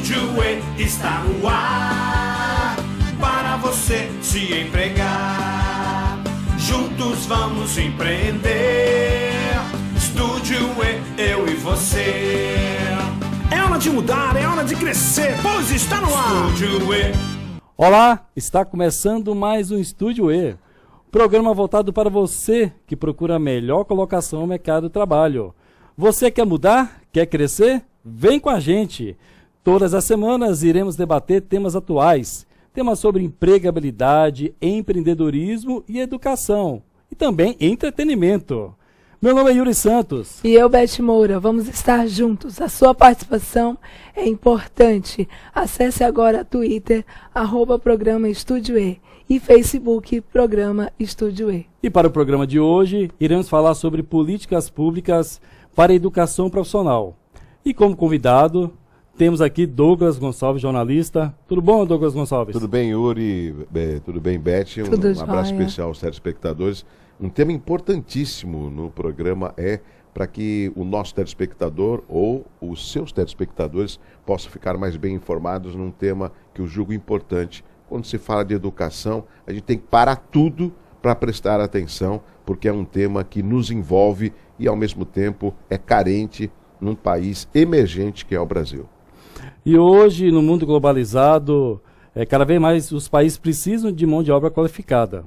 Estúdio E está no ar para você se empregar. Juntos vamos empreender. Estúdio E, eu e você. É hora de mudar, é hora de crescer, pois está no ar. Estúdio E. Olá, está começando mais um Estúdio E, programa voltado para você que procura a melhor colocação no mercado de trabalho. Você quer mudar? Quer crescer? Vem com a gente! Todas as semanas iremos debater temas atuais, temas sobre empregabilidade, empreendedorismo e educação, e também entretenimento. Meu nome é Yuri Santos. E eu, Beth Moura, vamos estar juntos. A sua participação é importante. Acesse agora Twitter, @programa Estúdio E e Facebook, Programa Estúdio E. E para o programa de hoje, iremos falar sobre políticas públicas para a educação profissional. E como convidado, temos aqui Douglas Gonçalves, jornalista. Tudo bom, Douglas Gonçalves? Tudo bem, Yuri? Tudo bem, Beth? Um abraço especial aos telespectadores. Um tema importantíssimo no programa é para que o nosso telespectador ou os seus telespectadores possam ficar mais bem informados num tema que eu julgo importante. Quando se fala de educação, a gente tem que parar tudo para prestar atenção, porque é um tema que nos envolve e, ao mesmo tempo, é carente num país emergente que é o Brasil. E hoje, no mundo globalizado, cada vez mais os países precisam de mão de obra qualificada.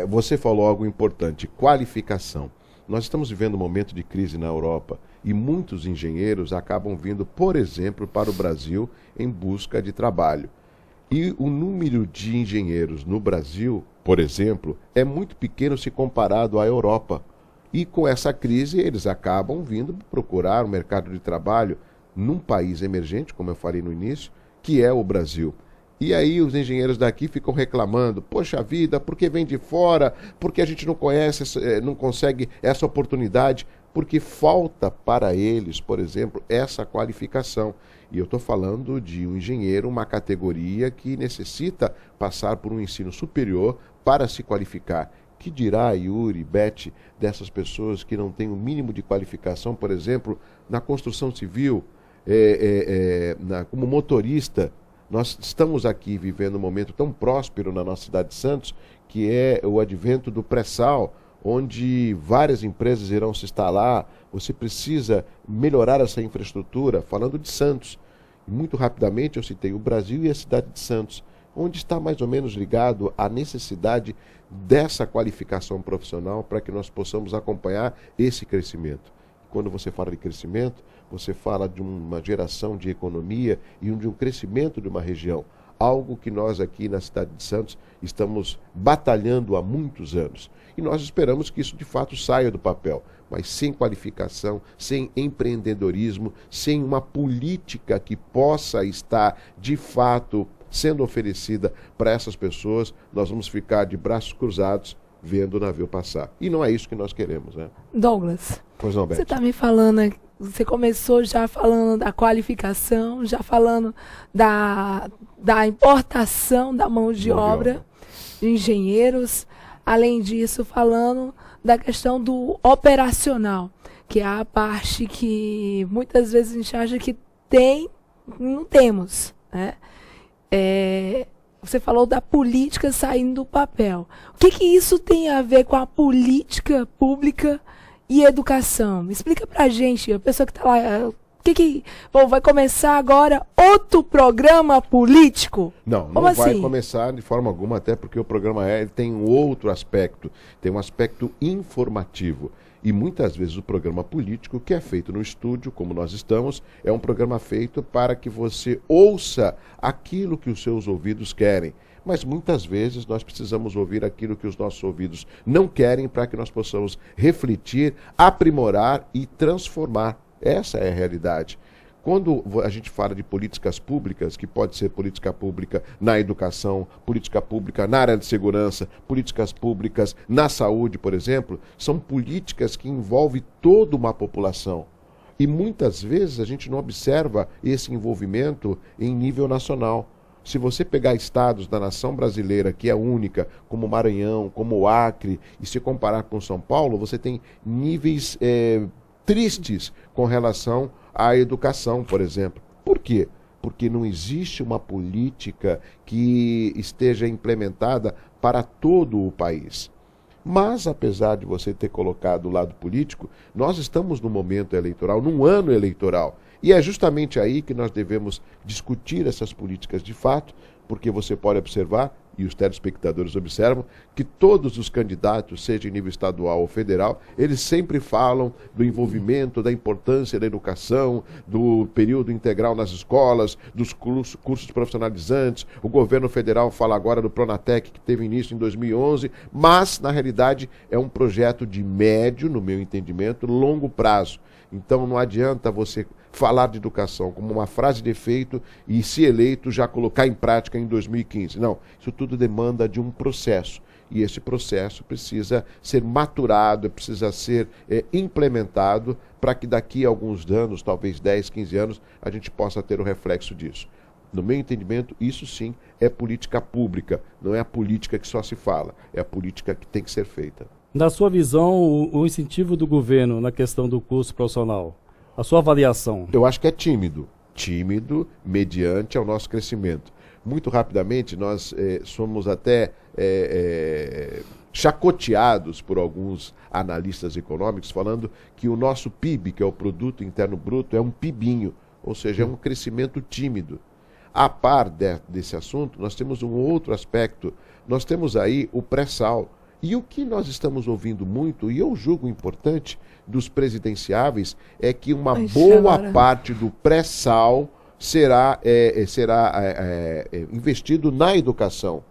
Você falou algo importante, qualificação. Nós estamos vivendo um momento de crise na Europa e muitos engenheiros acabam vindo, por exemplo, para o Brasil em busca de trabalho. E o número de engenheiros no Brasil, por exemplo, é muito pequeno se comparado à Europa. E com essa crise eles acabam vindo procurar um mercado de trabalho num país emergente, como eu falei no início, que é o Brasil. E aí os engenheiros daqui ficam reclamando, poxa vida, por que vem de fora? Por que a gente não consegue essa oportunidade? Porque falta para eles, por exemplo, essa qualificação. E eu estou falando de um engenheiro, uma categoria que necessita passar por um ensino superior para se qualificar. Que dirá, Yuri, Beth, dessas pessoas que não têm o mínimo de qualificação, por exemplo, na construção civil, como motorista? Nós estamos aqui vivendo um momento tão próspero na nossa cidade de Santos, que é o advento do pré-sal, onde várias empresas irão se instalar. Você precisa melhorar essa infraestrutura, falando de Santos. Muito rapidamente eu citei o Brasil e a cidade de Santos, onde está mais ou menos ligado a necessidade dessa qualificação profissional para que nós possamos acompanhar esse crescimento. Quando você fala de crescimento, você fala de uma geração de economia e de um crescimento de uma região. Algo que nós aqui na cidade de Santos estamos batalhando há muitos anos. E nós esperamos que isso de fato saia do papel. Mas sem qualificação, sem empreendedorismo, sem uma política que possa estar de fato sendo oferecida para essas pessoas, nós vamos ficar de braços cruzados vendo o navio passar. E não é isso que nós queremos, né? Douglas, pois não, Beth? você está me falando, você começou já falando da qualificação, já falando da importação da mão de obra de engenheiros, além disso falando da questão do operacional, que é a parte que muitas vezes a gente acha que não temos, né? Você falou da política saindo do papel. O que isso tem a ver com a política pública e educação? Me explica pra gente, a pessoa que está lá. Bom, vai começar agora outro programa político? Não vai começar de forma alguma, até porque o programa tem um outro aspecto, tem um aspecto informativo. E muitas vezes o programa político, que é feito no estúdio, como nós estamos, é um programa feito para que você ouça aquilo que os seus ouvidos querem. Mas muitas vezes nós precisamos ouvir aquilo que os nossos ouvidos não querem para que nós possamos refletir, aprimorar e transformar. Essa é a realidade. Quando a gente fala de políticas públicas, que pode ser política pública na educação, política pública na área de segurança, políticas públicas na saúde, por exemplo, são políticas que envolvem toda uma população. E muitas vezes a gente não observa esse envolvimento em nível nacional. Se você pegar estados da nação brasileira, que é única, como o Maranhão, como o Acre, e se comparar com São Paulo, você tem níveis tristes com relação à educação, por exemplo. Por quê? porque não existe uma política que esteja implementada para todo o país. Mas, apesar de você ter colocado o lado político, nós estamos num momento eleitoral, num ano eleitoral. E é justamente aí que nós devemos discutir essas políticas de fato, porque você pode observar, e os telespectadores observam, que todos os candidatos, seja em nível estadual ou federal, eles sempre falam do envolvimento, da importância da educação, do período integral nas escolas, dos cursos profissionalizantes. O governo federal fala agora do Pronatec, que teve início em 2011, mas, na realidade, é um projeto de médio, no meu entendimento, longo prazo. Então não adianta você falar de educação como uma frase de efeito e, se eleito, já colocar em prática em 2015. Não, isso tudo demanda de um processo. E esse processo precisa ser maturado, precisa ser implementado para que daqui a alguns anos, talvez 10, 15 anos, a gente possa ter o reflexo disso. No meu entendimento, isso sim é política pública, não é a política que só se fala, é a política que tem que ser feita. Na sua visão, o incentivo do governo na questão do curso profissional, a sua avaliação? Eu acho que é tímido mediante ao nosso crescimento. Muito rapidamente, nós somos até chacoteados por alguns analistas econômicos, falando que o nosso PIB, que é o Produto Interno Bruto, é um PIBinho, ou seja, é um crescimento tímido. A par desse assunto, nós temos um outro aspecto, nós temos aí o pré-sal. E o que nós estamos ouvindo muito, e eu julgo importante, dos presidenciáveis, é que uma boa parte do pré-sal será investido na educação.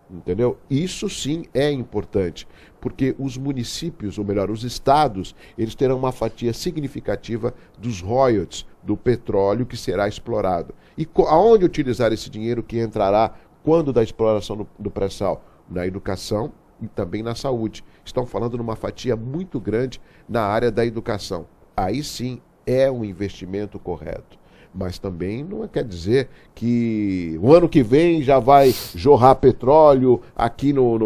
Entendeu? Isso sim é importante, porque os municípios, ou melhor, os estados, eles terão uma fatia significativa dos royalties do petróleo que será explorado. E aonde utilizar esse dinheiro que entrará quando da exploração do pré-sal? Na educação e também na saúde. Estão falando numa fatia muito grande na área da educação. Aí sim é um investimento correto. Mas também não quer dizer que o ano que vem já vai jorrar petróleo aqui no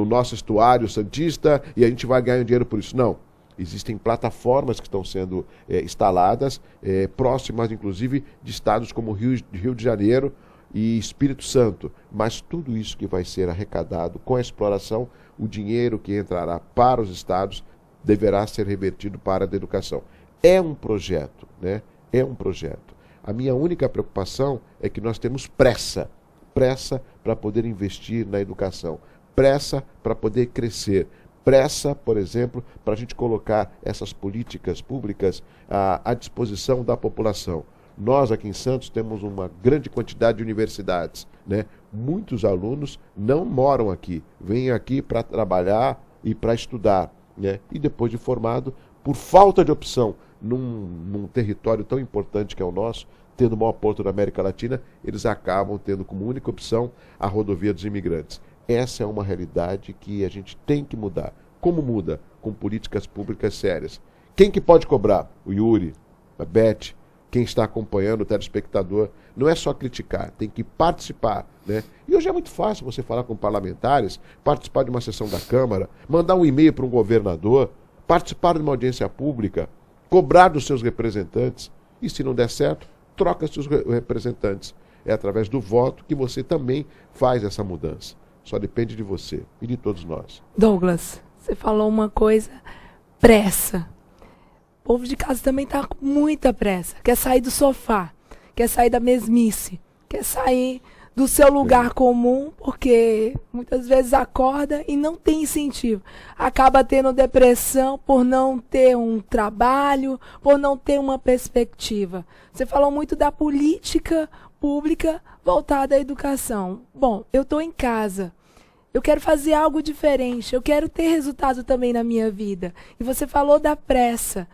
nosso estuário santista e a gente vai ganhar dinheiro por isso. Não. Existem plataformas que estão sendo instaladas, próximas inclusive de estados como Rio de Janeiro e Espírito Santo. Mas tudo isso que vai ser arrecadado com a exploração, o dinheiro que entrará para os estados deverá ser revertido para a educação. É um projeto, né? É um projeto. A minha única preocupação é que nós temos pressa para poder investir na educação, pressa para poder crescer, pressa, por exemplo, para a gente colocar essas políticas públicas à disposição da população. Nós aqui em Santos temos uma grande quantidade de universidades, né? Muitos alunos não moram aqui, vêm aqui para trabalhar e para estudar, né? E depois de formado, por falta de opção, num território tão importante que é o nosso, tendo o maior porto da América Latina, eles acabam tendo como única opção a rodovia dos imigrantes. Essa é uma realidade que a gente tem que mudar. Como muda? Com políticas públicas sérias. Quem que pode cobrar? O Yuri, a Beth, quem está acompanhando, o telespectador. Não é só criticar, tem que participar, né? E hoje é muito fácil você falar com parlamentares, participar de uma sessão da Câmara, mandar um e-mail para um governador, participar de uma audiência pública, cobrar dos seus representantes, e se não der certo, troca seus representantes. É através do voto que você também faz essa mudança. Só depende de você e de todos nós. Douglas, você falou uma coisa, pressa. O povo de casa também está com muita pressa. Quer sair do sofá, quer sair da mesmice, quer sair do seu lugar comum, porque muitas vezes acorda e não tem incentivo. Acaba tendo depressão por não ter um trabalho, por não ter uma perspectiva. Você falou muito da política pública voltada à educação. Bom, eu estou em casa. Eu quero fazer algo diferente. Eu quero ter resultado também na minha vida. E você falou da pressa.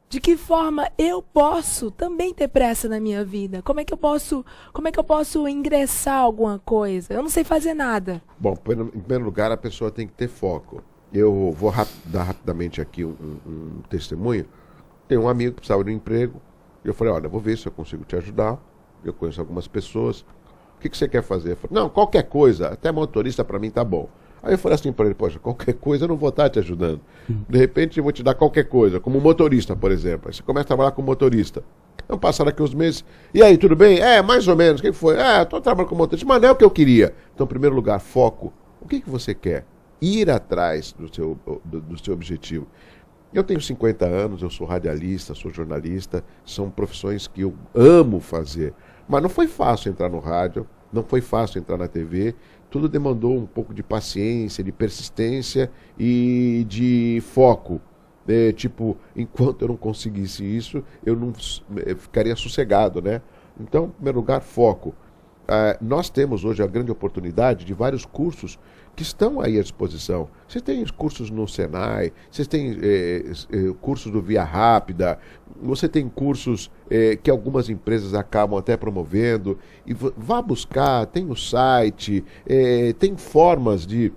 De que forma eu posso também ter pressa na minha vida? Como é que eu posso ingressar alguma coisa? Eu não sei fazer nada. Bom, em primeiro lugar, a pessoa tem que ter foco. Eu vou dar rapidamente aqui um testemunho. Tem um amigo que precisava de um emprego. Eu falei, olha, vou ver se eu consigo te ajudar. Eu conheço algumas pessoas. O que você quer fazer? Eu falei, não, qualquer coisa. Até motorista para mim tá bom. Aí eu falei assim para ele, poxa, qualquer coisa eu não vou estar te ajudando. De repente eu vou te dar qualquer coisa, como motorista, por exemplo. Aí você começa a trabalhar como motorista. Vamos passar aqui uns meses. E aí, tudo bem? Mais ou menos. O que foi? Estou trabalhando como motorista, mas não é o que eu queria. Então, em primeiro lugar, foco. O que você quer? Ir atrás do seu objetivo. Eu tenho 50 anos, eu sou radialista, sou jornalista, são profissões que eu amo fazer. Mas não foi fácil entrar no rádio, não foi fácil entrar na TV. Tudo demandou um pouco de paciência, de persistência e de foco. Enquanto eu não conseguisse isso, eu não ficaria sossegado, né? Então, em primeiro lugar, foco. Nós temos hoje a grande oportunidade de vários cursos que estão aí à disposição. Vocês têm cursos no Senai, vocês têm cursos do Via Rápida, você tem cursos que algumas empresas acabam até promovendo. E vá buscar, tem o site, tem formas de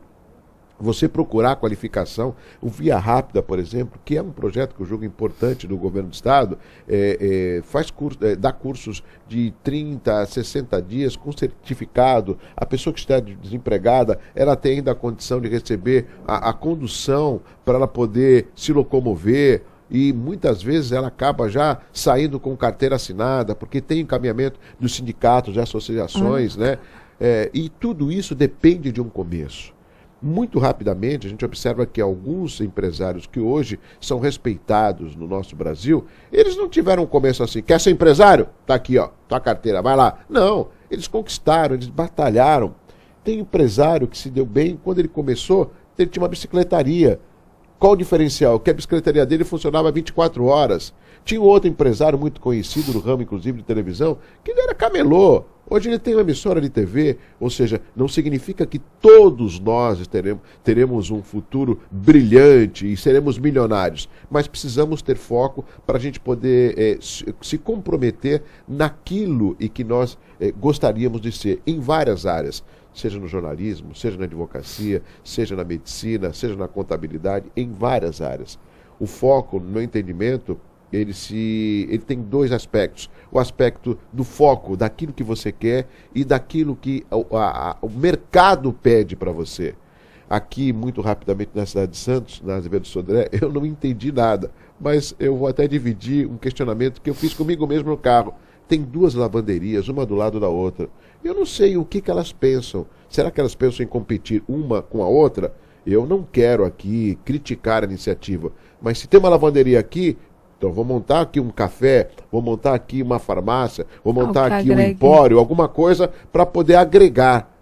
você procurar qualificação. O Via Rápida, por exemplo, que é um projeto que eu julgo importante do governo do Estado, dá cursos de 30 a 60 dias com certificado. A pessoa que está desempregada, ela tem ainda a condição de receber a condução para ela poder se locomover. E muitas vezes ela acaba já saindo com carteira assinada, porque tem encaminhamento dos sindicatos, de associações, né? E tudo isso depende de um começo. Muito rapidamente, a gente observa que alguns empresários que hoje são respeitados no nosso Brasil, eles não tiveram um começo assim. Quer ser empresário? Tá aqui, ó, tua carteira, vai lá. Não, eles conquistaram, eles batalharam. Tem empresário que se deu bem, quando ele começou, ele tinha uma bicicletaria. Qual o diferencial? Que a bicicletaria dele funcionava 24 horas. Tinha um outro empresário muito conhecido no ramo, inclusive, de televisão, que ele era camelô. Hoje ele tem uma emissora de TV, ou seja, não significa que todos nós teremos um futuro brilhante e seremos milionários, mas precisamos ter foco para a gente poder se comprometer naquilo e que nós gostaríamos de ser, em várias áreas, seja no jornalismo, seja na advocacia, seja na medicina, seja na contabilidade, em várias áreas. O foco, no meu entendimento, ele tem dois aspectos. O aspecto do foco, daquilo que você quer e daquilo que o mercado pede para você. Aqui, muito rapidamente, na cidade de Santos, na Azevedo Sodré, eu não entendi nada, mas eu vou até dividir um questionamento que eu fiz comigo mesmo no carro. Tem duas lavanderias, uma do lado da outra. Eu não sei o que elas pensam. Será que elas pensam em competir uma com a outra? Eu não quero aqui criticar a iniciativa, mas se tem uma lavanderia aqui, então vou montar aqui um café, vou montar aqui uma farmácia, vou montar aqui um empório, alguma coisa para poder agregar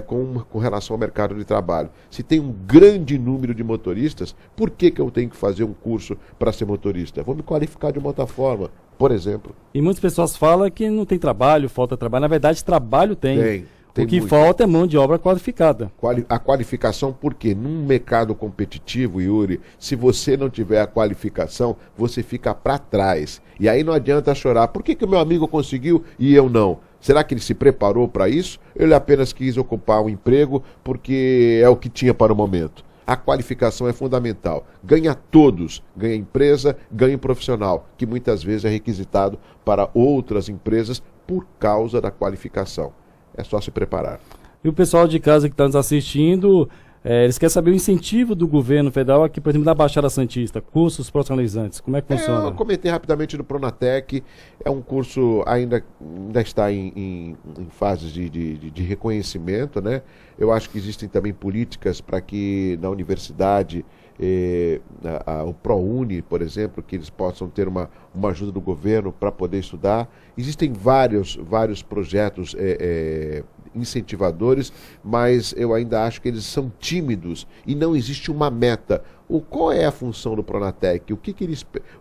com relação ao mercado de trabalho. Se tem um grande número de motoristas, por que eu tenho que fazer um curso para ser motorista? Vou me qualificar de uma outra forma, por exemplo. E muitas pessoas falam que não tem trabalho, falta trabalho. Na verdade, trabalho tem. O que falta é mão de obra qualificada. A qualificação, porque num mercado competitivo, Yuri, se você não tiver a qualificação, você fica para trás. E aí não adianta chorar. Por que o meu amigo conseguiu e eu não? Será que ele se preparou para isso? Ele apenas quis ocupar um emprego porque é o que tinha para o momento. A qualificação é fundamental. Ganha todos. Ganha empresa, ganha profissional, que muitas vezes é requisitado para outras empresas por causa da qualificação. É só se preparar. E o pessoal de casa que está nos assistindo, eles querem saber o incentivo do governo federal aqui, por exemplo, na Baixada Santista, cursos profissionalizantes. Como é que funciona? Eu comentei rapidamente do Pronatec. É um curso ainda está em fases de reconhecimento, né? Eu acho que existem também políticas para que na universidade, o ProUni, por exemplo, que eles possam ter uma ajuda do governo para poder estudar. Existem vários projetos incentivadores, mas eu ainda acho que eles são tímidos e não existe uma meta. Qual é a função do Pronatec? O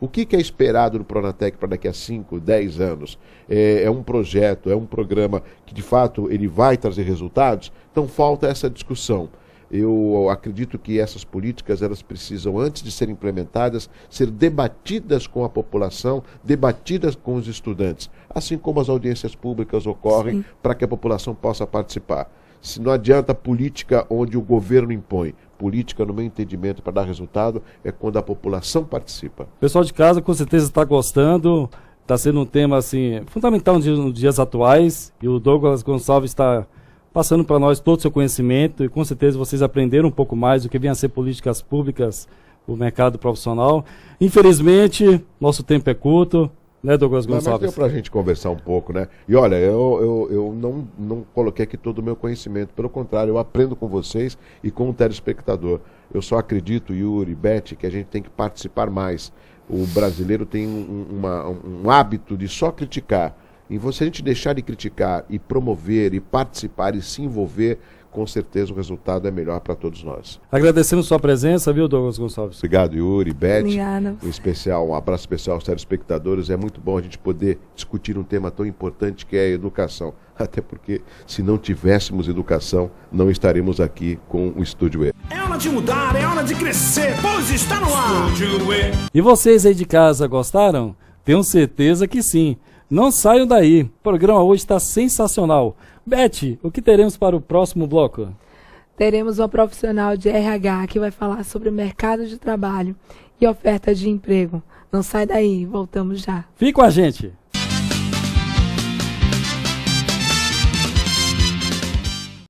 que é esperado do Pronatec para daqui a 5, 10 anos? É um projeto, é um programa que de fato ele vai trazer resultados? Então falta essa discussão. Eu acredito que essas políticas, elas precisam, antes de serem implementadas, ser debatidas com a população, debatidas com os estudantes, assim como as audiências públicas ocorrem para que a população possa participar. Se não adianta política onde o governo impõe. Política, no meu entendimento, para dar resultado, é quando a população participa. O pessoal de casa com certeza está gostando, está sendo um tema assim, fundamental nos dias atuais, e o Douglas Gonçalves está passando para nós todo o seu conhecimento, e com certeza vocês aprenderam um pouco mais do que vem a ser políticas públicas, o mercado profissional. Infelizmente, nosso tempo é curto, Né, Douglas Mas Gonçalves? deu pra gente conversar um pouco, né? E olha, eu não coloquei aqui todo o meu conhecimento. Pelo contrário, eu aprendo com vocês e com o telespectador. Eu só acredito, Yuri, Beth, que a gente tem que participar mais. O brasileiro tem um hábito de só criticar. E se a gente deixar de criticar e promover e participar e se envolver, com certeza o resultado é melhor para todos nós. Agradecemos sua presença, viu, Douglas Gonçalves? Obrigado, Yuri, Beth. Obrigada. Um abraço especial aos telespectadores. É muito bom a gente poder discutir um tema tão importante que é a educação. Até porque, se não tivéssemos educação, não estaremos aqui com o Estúdio E. É hora de mudar, é hora de crescer, pois está no ar. Estúdio E. E vocês aí de casa gostaram? Tenho certeza que sim. Não saiam daí. O programa hoje está sensacional. Beth, o que teremos para o próximo bloco? Teremos uma profissional de RH que vai falar sobre o mercado de trabalho e oferta de emprego. Não sai daí, voltamos já. Fique com a gente.